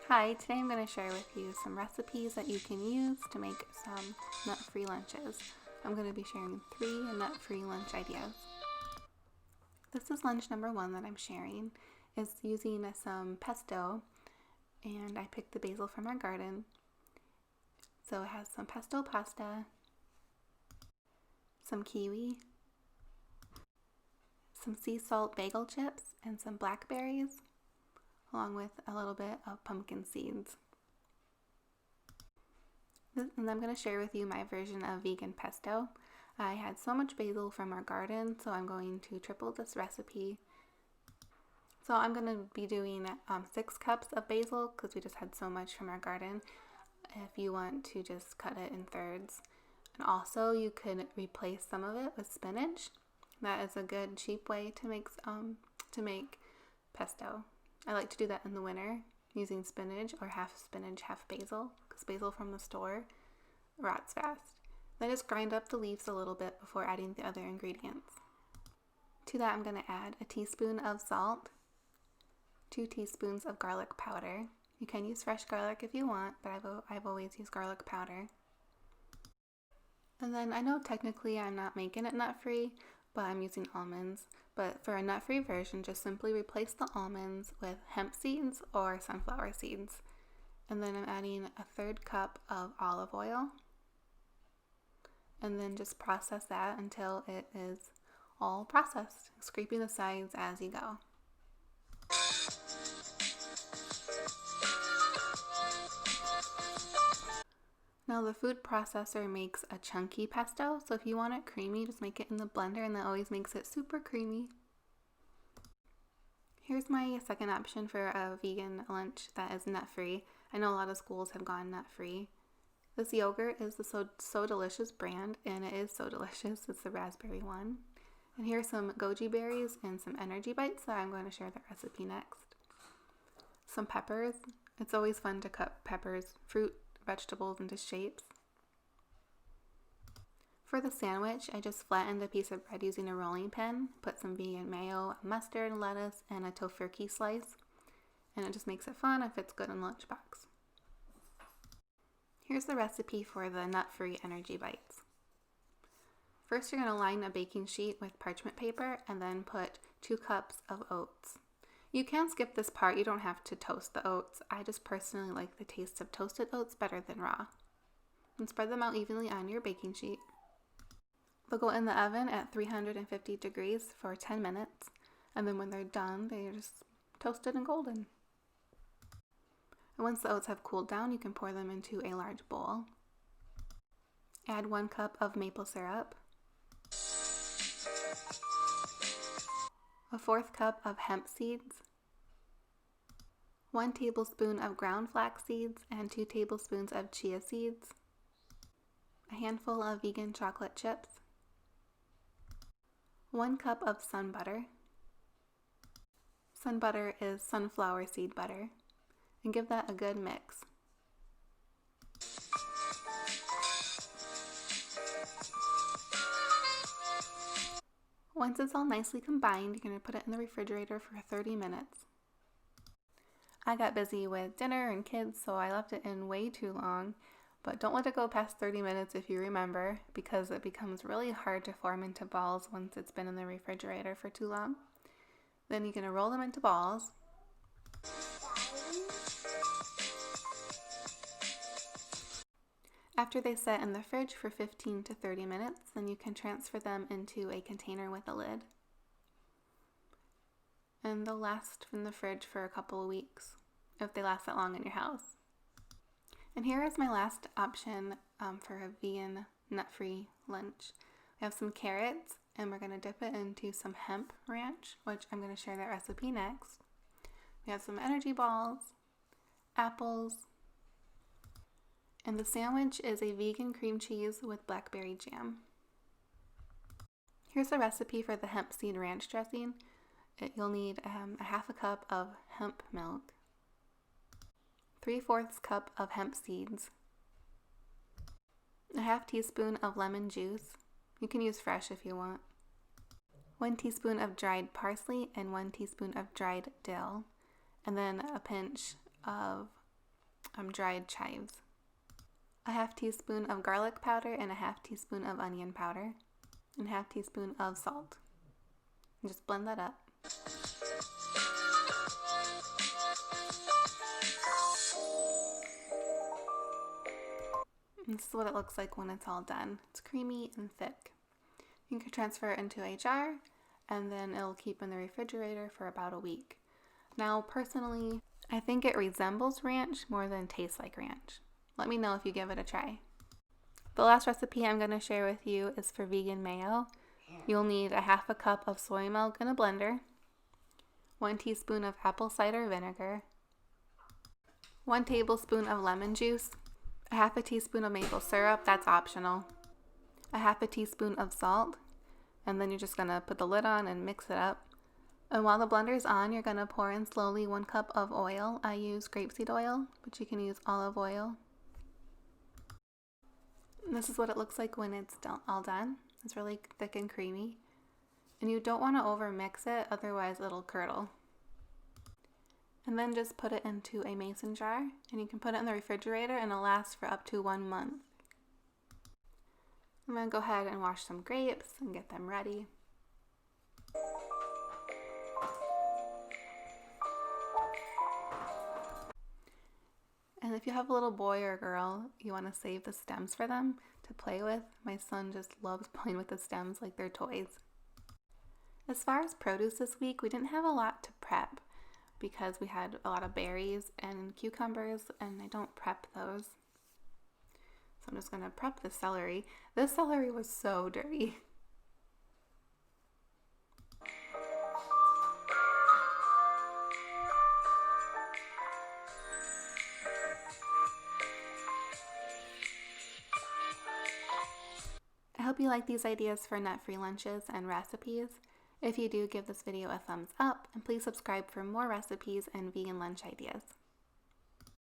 Hi, today I'm going to share with you some recipes that you can use to make some nut-free lunches. I'm going to be sharing 3 nut-free lunch ideas. This is lunch number 1 that I'm sharing. It's using some pesto, and I picked the basil from our garden. So it has some pesto pasta, some kiwi, some sea salt bagel chips, and some blackberries, along with a little bit of pumpkin seeds. And I'm going to share with you my version of vegan pesto. I had so much basil from our garden, so I'm going to triple this recipe. So I'm going to be doing 6 cups of basil because we just had so much from our garden. If you want to just cut it in thirds. And also you could replace some of it with spinach. That is a good cheap way to make pesto. I like to do that in the winter using spinach or half spinach, half basil, because basil from the store rots fast. Then just grind up the leaves a little bit before adding the other ingredients. To that I'm going to add a teaspoon of salt, 2 teaspoons of garlic powder. You can use fresh garlic if you want, but I've always used garlic powder. And then I know technically I'm not making it nut-free, but I'm using almonds. But for a nut-free version, just simply replace the almonds with hemp seeds or sunflower seeds. And then I'm adding a 1/3 cup of olive oil. And then just process that until it is all processed, scraping the sides as you go. Now the food processor makes a chunky pesto, so if you want it creamy, just make it in the blender, and that always makes it super creamy. Here's my second option for a vegan lunch that is nut-free. I know a lot of schools have gone nut-free. This yogurt is the So Delicious brand, and it is so delicious. It's the raspberry one. And here are some goji berries and some energy bites, so I'm going to share the recipe next. Some peppers. It's always fun to cut peppers, fruit, vegetables into shapes. For the sandwich, I just flattened a piece of bread using a rolling pin, put some vegan mayo, mustard, lettuce, and a tofurkey slice, and it just makes it fun if it's good in lunchbox. Here's the recipe for the nut-free energy bites. First, you're going to line a baking sheet with parchment paper and then put 2 cups of oats. You can skip this part, you don't have to toast the oats. I just personally like the taste of toasted oats better than raw. And spread them out evenly on your baking sheet. They'll go in the oven at 350 degrees for 10 minutes, and then when they're done, they're just toasted and golden. And once the oats have cooled down, you can pour them into a large bowl. Add 1 cup of maple syrup, a 1/4 cup of hemp seeds, 1 tablespoon of ground flax seeds, and 2 tablespoons of chia seeds, a handful of vegan chocolate chips, 1 cup of sun butter. Sun butter is sunflower seed butter, and give that a good mix. Once it's all nicely combined, you're going to put it in the refrigerator for 30 minutes. I got busy with dinner and kids, so I left it in way too long, but don't let it go past 30 minutes if you remember, because it becomes really hard to form into balls once it's been in the refrigerator for too long. Then you're going to roll them into balls. After they set in the fridge for 15 to 30 minutes, then you can transfer them into a container with a lid. And they'll last in the fridge for a couple of weeks, if they last that long in your house. And here is my last option for a vegan nut-free lunch. We have some carrots, and we're going to dip it into some hemp ranch, which I'm going to share that recipe next. We have some energy balls, apples, and the sandwich is a vegan cream cheese with blackberry jam. Here's the recipe for the hemp seed ranch dressing. You'll need a 1/2 cup of hemp milk, 3/4 cup of hemp seeds, a 1/2 teaspoon of lemon juice. You can use fresh if you want. 1 teaspoon of dried parsley and 1 teaspoon of dried dill, and then a pinch of dried chives, a half teaspoon of garlic powder, and a half teaspoon of onion powder, and a half teaspoon of salt. And just blend that up. And this is what it looks like when it's all done. It's creamy and thick. You can transfer it into a jar, and then it'll keep in the refrigerator for about a week. Now, personally, I think it resembles ranch more than tastes like ranch. Let me know if you give it a try. The last recipe I'm going to share with you is for vegan mayo. You'll need a half a cup of soy milk in a blender, 1 teaspoon of apple cider vinegar, 1 tablespoon of lemon juice, a half a teaspoon of maple syrup, that's optional, a half a teaspoon of salt, and then you're just going to put the lid on and mix it up. And while the blender's on, you're going to pour in slowly 1 cup of oil. I use grapeseed oil, but you can use olive oil. And this is what it looks like when it's all done. It's really thick and creamy. And you don't want to over mix it, otherwise it'll curdle. And then just put it into a mason jar, and you can put it in the refrigerator and it'll last for up to 1 month. I'm going to go ahead and wash some grapes and get them ready. And if you have a little boy or girl, you want to save the stems for them to play with. My son just loves playing with the stems like they're toys. As far as produce this week, we didn't have a lot to prep because we had a lot of berries and cucumbers, and I don't prep those. So I'm just going to prep the celery. This celery was so dirty. I hope you like these ideas for nut-free lunches and recipes. If you do, give this video a thumbs up, and please subscribe for more recipes and vegan lunch ideas.